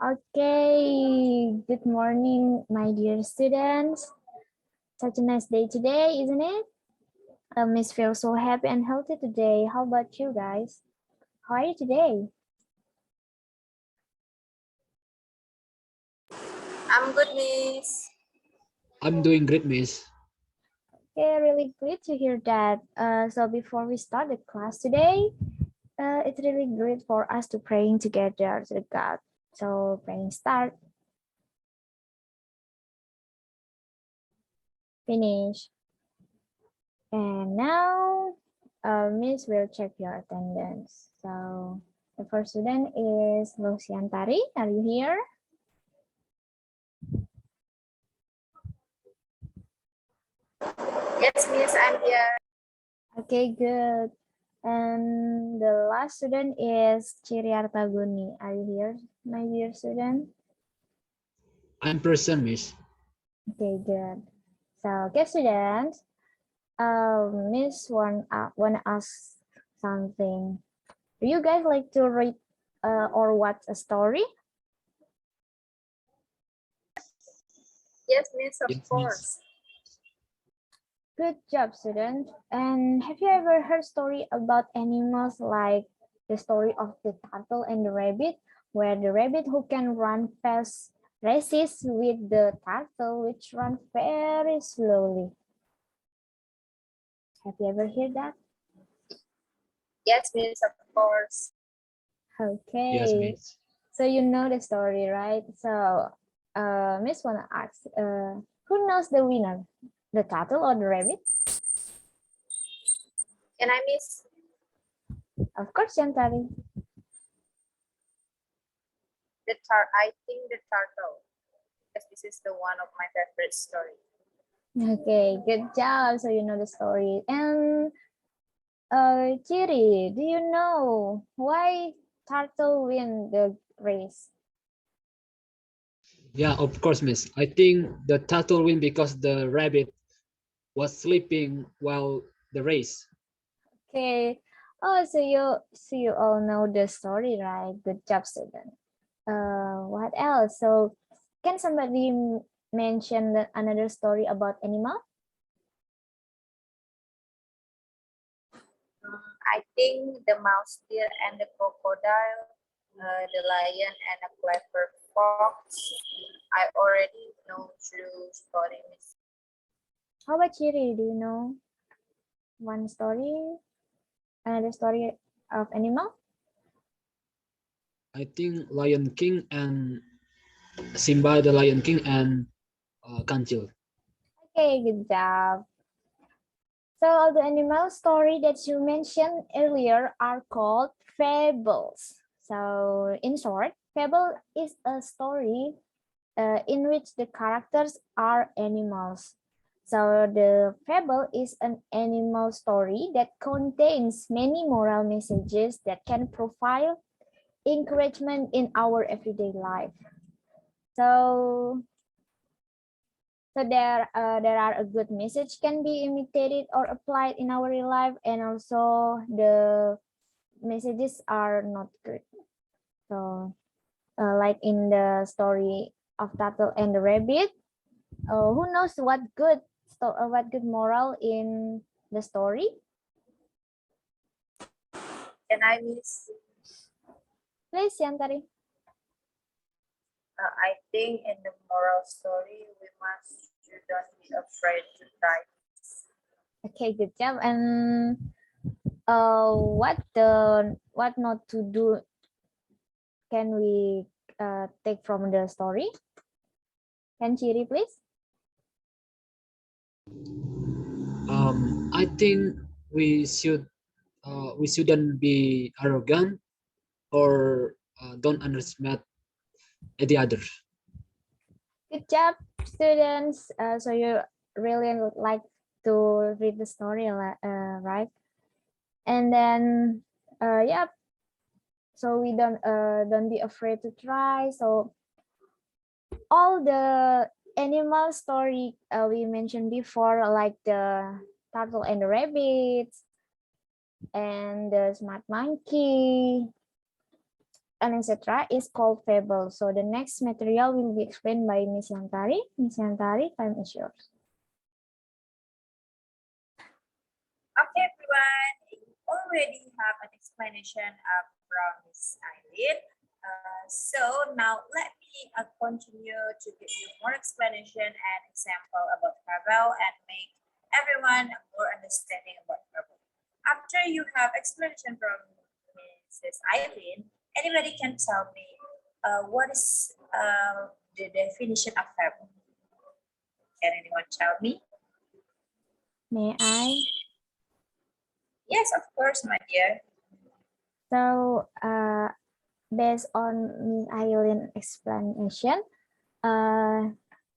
Okay, good morning, my dear students. Such a nice day today, isn't it? Miss feels so happy and healthy today. How about you guys? How are you today? I'm good, Miss. I'm doing great, miss. Okay, really great to hear that. So before we start the class today, it's really great for us to praying together to God. So praying start, finish. And now, Miss will check your attendance. So the first student is Luh Siantari. Are you here? Yes, Miss, I'm here. Okay, good. And the last student is Ciri Arta Guni. Are you here, my dear student? I'm present, miss. Okay, good. So, okay, students. Miss wanna ask something. Do you guys like to read or watch a story? Yes, Miss, of Yes, miss. course. Good job, student. And have you ever heard story about animals like the story of the turtle and the rabbit, where the rabbit who can run fast races with the turtle which run very slowly? Have you ever heard that? Yes, Miss, of course. Yes, Okay, miss. so you know the story, right? So, Miss wanna ask, who knows the winner, the turtle or the rabbit? Can I miss Of course, Shantari. I think the turtle, because this is the one of my favorite story. Okay, good job. So you know the story. And Ciri, do you know why turtle win the race? Yeah, of course, miss. I think the turtle win because the rabbit was sleeping while the race. Okay. Oh, so you all know the story, right? Good job, student. What else? So, can somebody mention another story about animal? I think the mouse deer and the crocodile, the lion and a clever fox. I already know true story, Miss. How about Chiri? Do you know one story, another story of animal? I think Lion King and Simba the Lion King and Kancil. Okay, good job. So all the animal story that you mentioned earlier are called fables. So in short, fable is a story in which the characters are animals. So the fable is an animal story that contains many moral messages that can provide encouragement in our everyday life. So there are a good message can be imitated or applied in our real life, and also the messages are not good. So like in the story of Turtle and the Rabbit, who knows what good moral in the story? Can I miss? Please, Yantari. I think in the moral story, we shouldn't be afraid to try. Okay, good job. And what not to do can we take from the story? Can Chiri please? I think we should we shouldn't be arrogant or don't underestimate the others. Good job, students. So you really would like to read the story, right? And then, yeah. So we don't be afraid to try. So all the animal story we mentioned before, like the turtle and the rabbits and the smart monkey, and etc. is called fable. So the next material will be explained by Miss Siantari. Miss Siantari, time is yours. Okay, everyone, you already have an explanation from Miss Ailin. So now let me continue to give you more explanation and example about fable and make everyone more understanding about fable. After you have explanation from Mrs. Ailin, anybody can tell me what is the definition of fable? Can anyone tell me? May I? Yes, of course, my dear. So based on Miss Ailin explanation,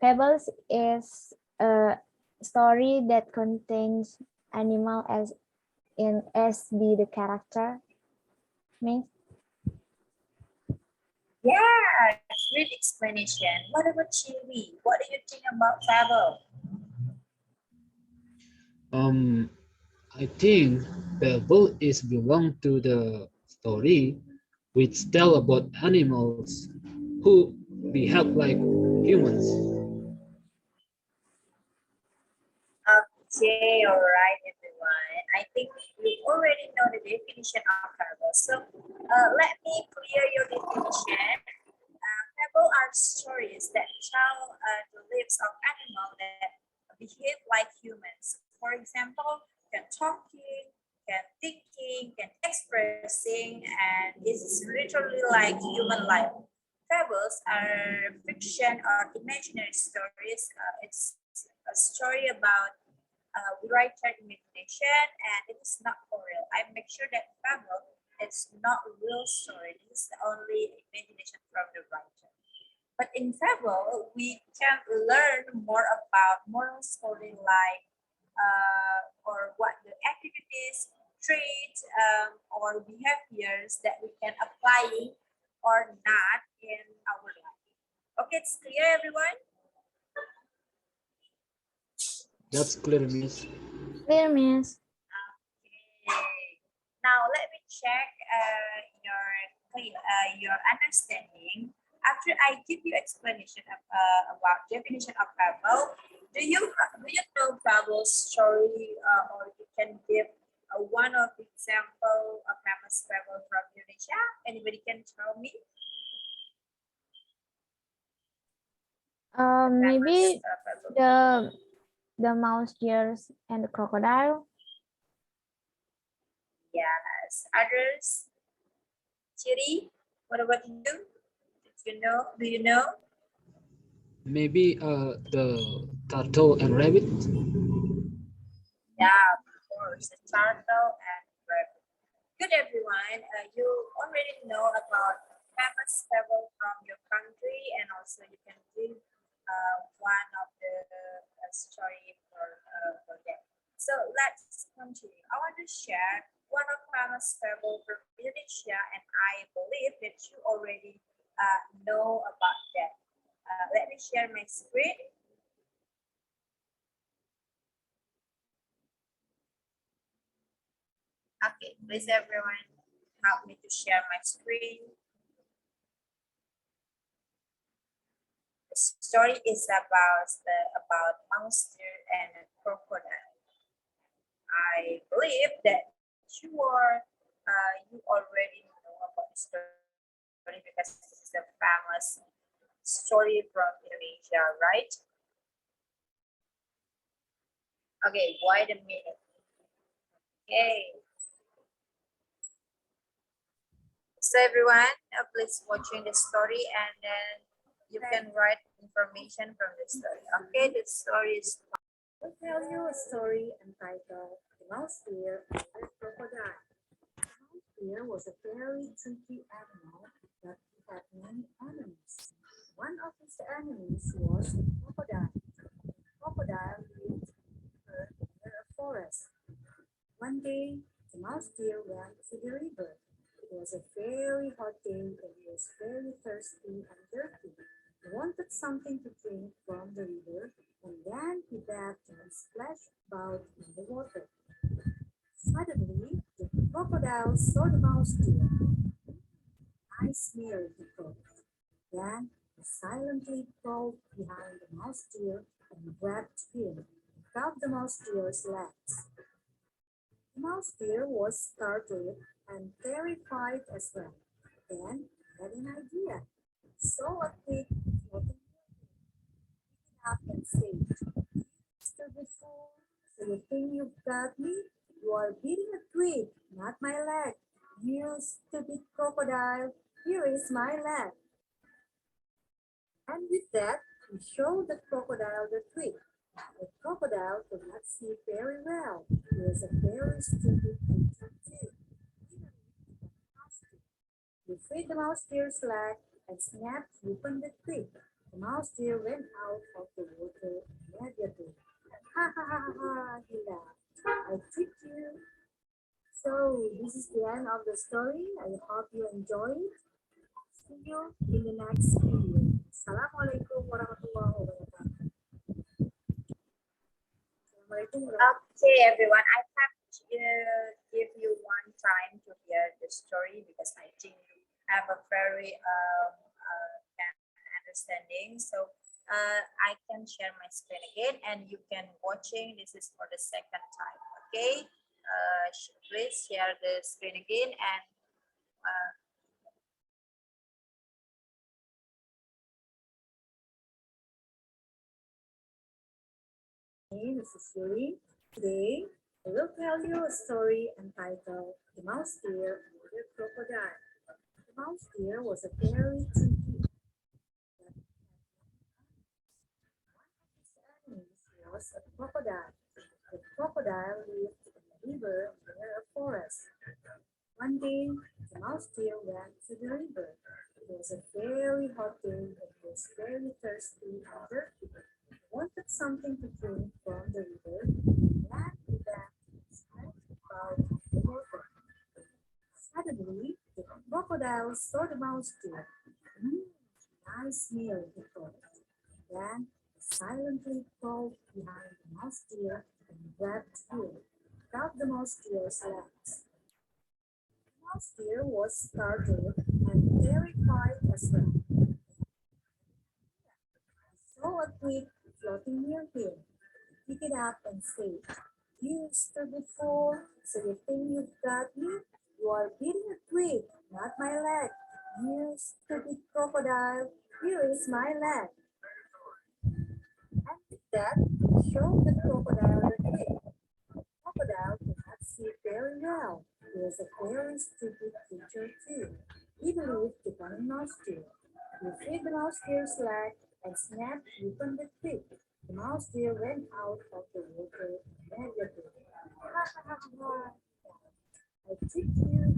fables is a story that contains animal as be the character. Miss? Yeah, great explanation. What about Ciri? What do you think about fable? I think fable is belong to the story which tell about animals who behave like humans. Okay, all right, everyone. I think you already know the definition of fable. So let me clear your definition. Fable are stories that tell the lives of animals that behave like humans. For example, can talking, can thinking, can expressing, and is literally like human life. Fables are fiction or imaginary stories. It's a story about writer imagination, and it is not for real. I make sure that fable is not real story. This is only imagination from the writer. But in fable, we can learn more about moral story like or what the activities, traits, or behaviors that we can apply or not in our life. Okay, it's clear, everyone? That's clear, miss. Clear, Miss. Okay. Now let me check your understanding. After I give you explanation about definition of fable, do you know fable story or you can give one of the example of famous fable from Indonesia? Anybody can tell me? Maybe Fable. the mouse ears and the crocodile. Yes. Others? Ciri, what about you? Did you know? Do you know? Maybe the turtle and rabbit. Yeah, of course, the turtle and rabbit. Good, everyone. You already know about famous travel from your country, and also you can give one of the story for them. So let's continue. I want to share one of famous travel from Indonesia, and I believe that you already know about that. Let me share my screen. Okay, please everyone help me to share my screen. The story is about monster and a crocodile. I believe that you already know about the story because this is a famous story from Indonesia, right? Okay, wait a minute. Okay. So everyone, please watching the story and then you can write information from the story. Okay, the story is. I'll tell you a story entitled The Mouse Deer and the Crocodile. The mouse deer was a very tricky animal that had many enemies. One of his enemies was the crocodile. The crocodile lived near a forest. One day, the mouse deer went to the river. It was a very hot day and he was very thirsty and dirty. He wanted something to drink from the river, and then he bathed and splashed about in the water. Suddenly, the crocodile saw the mouse deer. I nice meal, he thought. Then he silently crawled behind the mouse deer and grabbed him, grabbed the mouse deer's legs. The mouse deer was startled and terrified as well. Then he had an idea. So a quick floating up and said, stupid fool, so you think you've got me? You are beating a twig, not my leg. You stupid crocodile, here is my leg. And with that, he showed the crocodile the twig. The crocodile could not see very well. He was a very stupid creature too. He freed the mouse deer's leg and snapped open the twig. The mouse deer went out of the water immediately. Ha ha ha ha ha, he laughed. I tricked you. So this is the end of the story. I hope you enjoyed it. See you in the next video. Assalamualaikum warahmatullahi wabarakatuh. Assalamualaikum warahmatullahi Okay, everyone. I have to give you one time to hear the story because I think you have a very understanding. So I can share my screen again, and you can watching. This is for the second time. Okay. Please share the screen again and. This is Ciri. Today, I will tell you a story entitled The Mouse Deer and the Crocodile. The mouse deer was a very tricky was a crocodile. The crocodile lived in a river near a forest. One day, the mouse deer went to the river. It was a very hot day and he was very thirsty and dirty. He wanted something to drink from the river and then he began to splash about the water. Suddenly, the crocodile saw the mouse deer. Nice meal, he thought. Then he silently crawled behind the mouse deer and grabbed him, grabbed the mouse deer's legs. The mouse deer was startled and terrified as well. He saw a twig floating near him. He picked it up and said, you stupid fool, so you think you've got me? You are beating a twig, not my leg. You stupid crocodile, here is my leg. And with that, he showed the crocodile the twig. The crocodile could not see very well. He was a very stupid creature too. He believed the cunning mouse deer. He freed the mouse deer's leg and snapped open the twig. The mouse deer went out of the water immediately. Ha ha ha ha! I tricked you.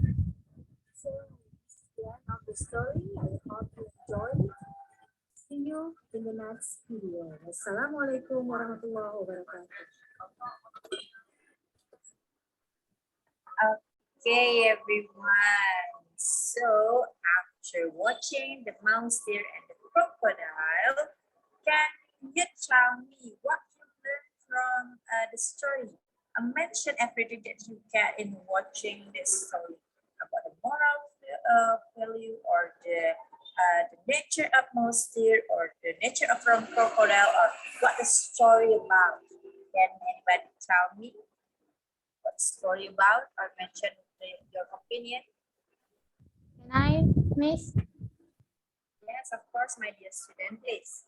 So this is the end of the story. I hope you enjoyed it. See you in the next video. Assalamualaikum warahmatullahi wabarakatuh. Okay, everyone. So after watching the mouse deer and the crocodile, can you tell me what you learned from the story? Mention everything that you get in watching this story about the moral value or the nature of mouse deer or the nature of crocodile or what the story about. Can anybody tell me what the story about or mention your opinion? Can I, Miss? Yes, of course, my dear student, please.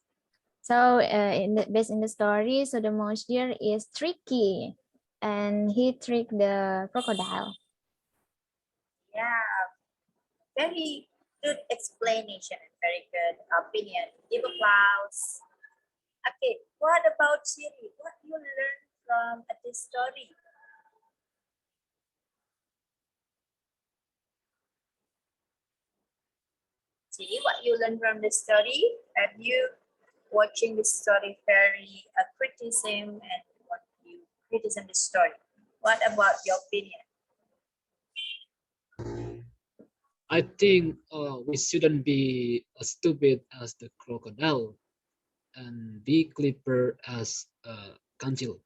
So based in the story, so the mouse deer is tricky and he tricked the crocodile. Yeah, very good explanation and very good opinion. Give applause. Okay, what about Ciri? What you learned from this story? Ciri, what you learned from this story? Have you watching this story very criticism and what you criticism the story? What about your opinion? I think we shouldn't be as stupid as the crocodile and be clever as a conceal.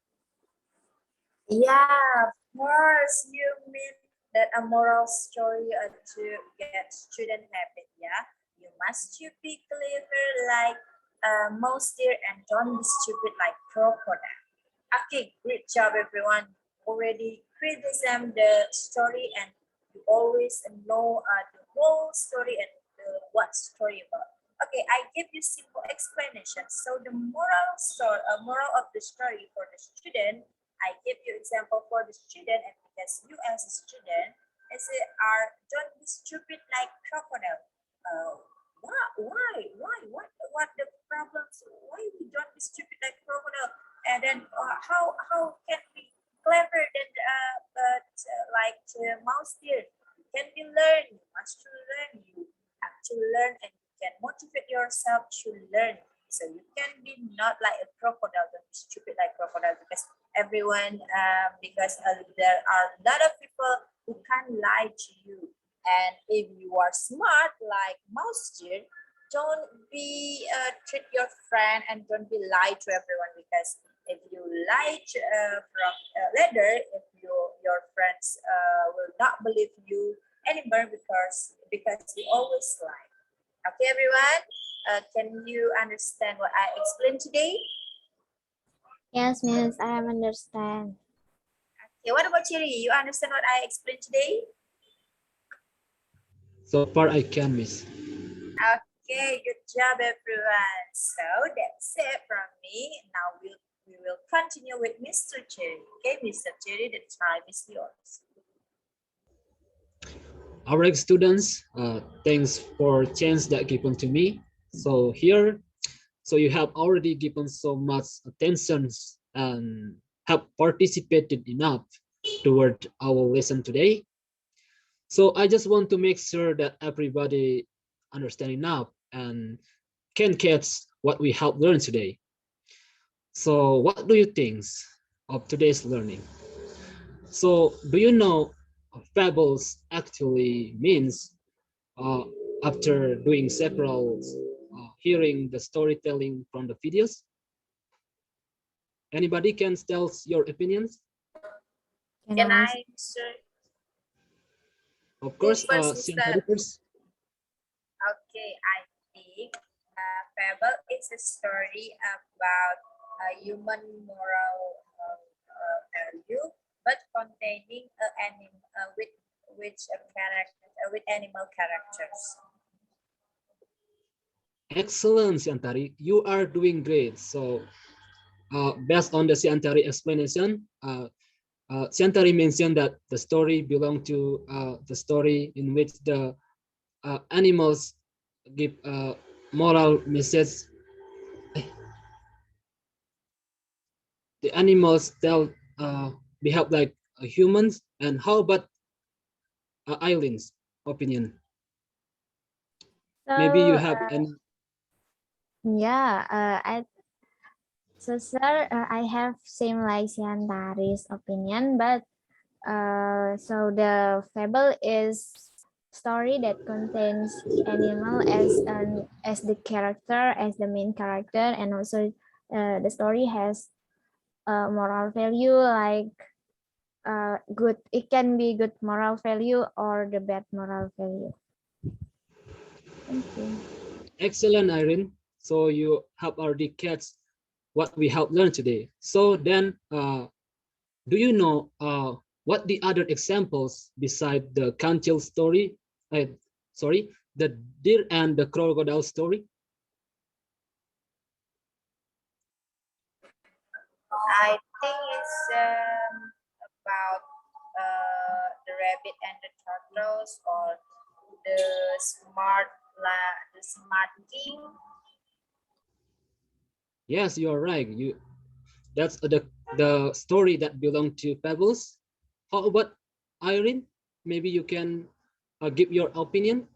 Yeah, of course. You mean that a moral story to get student habit. Yeah, you must to be clever like mouse deer and don't be stupid like crocodile. Okay, great job everyone. Already criticism the story and you always know the whole story and what story about. Okay, I give you simple explanation. So the moral of the story for the student, I give you example for the student, and because you as a student, as a are don't be stupid like crocodile. What the problems? Why we don't be stupid like crocodile? And then how can we clever than like mouse deer? Can be learn? You must to learn. You have to learn, and you can motivate yourself to learn. So you can be not like a crocodile, don't be stupid like crocodile, because everyone because there are a lot of people who can lie to you. And if you are smart like mouse deer, don't be treat your friend and don't be lie to everyone, because if you lie from later, if your friends will not believe you anymore, because you always lie. Okay, everyone, can you understand what I explained today? Yes, Miss, I understand. Okay, what about Ciri? You understand what I explained today? So far I can, Miss. Okay, good job, everyone. So that's it from me. Now we will continue with Mr. Cherry. Okay, Mr. Cherry, the time is yours. All right, students, thanks for chance that given to me. So here, so you have already given so much attention and have participated enough toward our lesson today. So I just want to make sure that everybody understand enough and can catch what we have learned today. So what do you think of today's learning? So do you know fables actually means uh, after doing several hearing the storytelling from the videos? Anybody can tell your opinions? Can Can I? I, Mr. Of Who course, first, Siantari Mr. first. Okay, I think fable is a story about a human moral value, but containing with which a character with animal characters. Excellent, Siantari. You are doing great. So based on the Siantari explanation, Siantari mentioned that the story belonged to the story in which the animals give a moral message. The animals tell behave like humans. And how about Ailin's opinion? So, Maybe you have any. yeah, sir, I have same like Siantari's opinion, but so the fable is story that contains animal as the character, as the main character, and also the story has moral value like good. It can be good moral value or the bad moral value. Thank you. Excellent, Irene. So you have already catch what we have learned today. So then, do you know what the other examples beside the Kanchil story? Sorry, the deer and the crocodile story? I think it's about the rabbit and the turtles, or the the smart king. Yes, you are right. That's the story that belong to fables. How about Irene? Maybe you can give your opinion.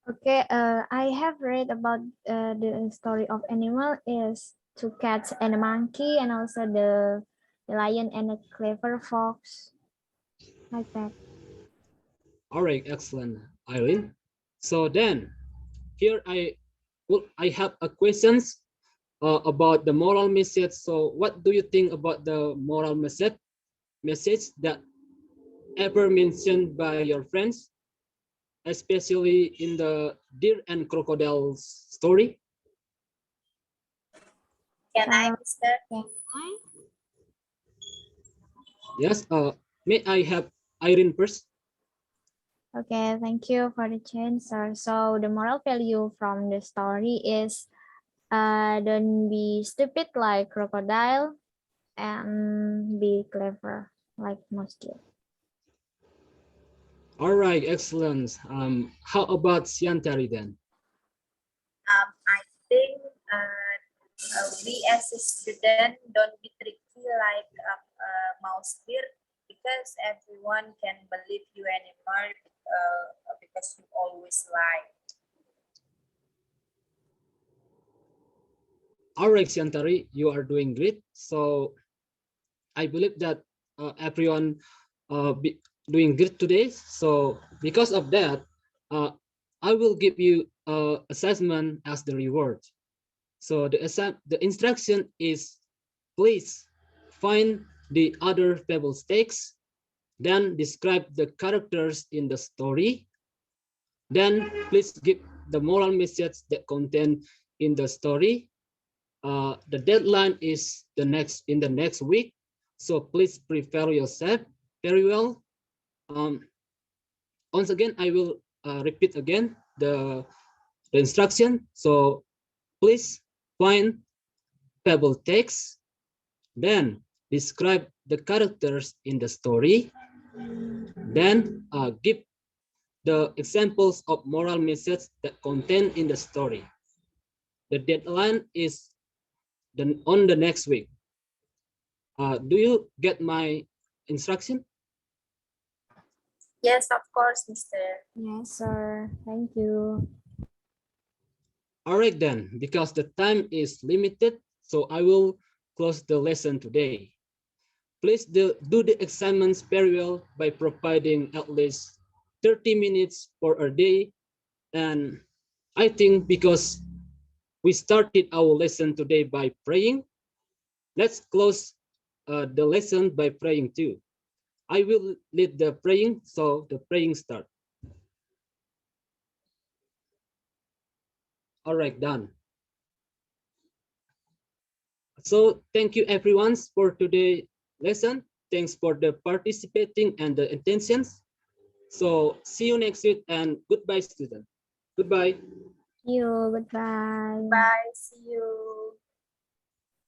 Okay, I have read about the story of animal is two cats and a monkey, and also the lion and a clever fox, like that. All right, excellent, Irene. So then, here I have a questions about the moral message. So what do you think about the moral message that ever mentioned by your friends, especially in the deer and crocodiles story? Can I, Uh, Mr.? okay. Yes. May I have Irene first? Okay, thank you for the answer. So the moral value from the story is don't be stupid like crocodile and be clever like mouse deer. All right, excellent. How about Siantari then? I think we as a student don't be tricky like a mouse deer because everyone can believe you anymore because you always lie. All right, Siantari, you are doing great. So I believe that everyone be doing good today. So because of that, uh, I will give you assessment as the reward. So the instruction is please find the other fable text, then describe the characters in the story, then please give the moral message that contain in the story. The deadline is the next week, so please prepare yourself very well. Um, Once again, I will repeat again the instruction. So please find fable text, then describe the characters in the story, then give the examples of moral message that contain in the story. The deadline is on the next week. Do you get my instruction? Yes, of course, Mr. Yes, sir. Thank you. All right then, because the time is limited, so I will close the lesson today. Please do the assignments very well by providing at least 30 minutes for a day. And I think because we started our lesson today by praying, let's close the lesson by praying too. I will lead the praying, so the praying start. All right, done. So thank you everyone for today lesson. Thanks for the participating and the intentions. So see you next week and goodbye student. Goodbye. See you. Goodbye. Bye. See you.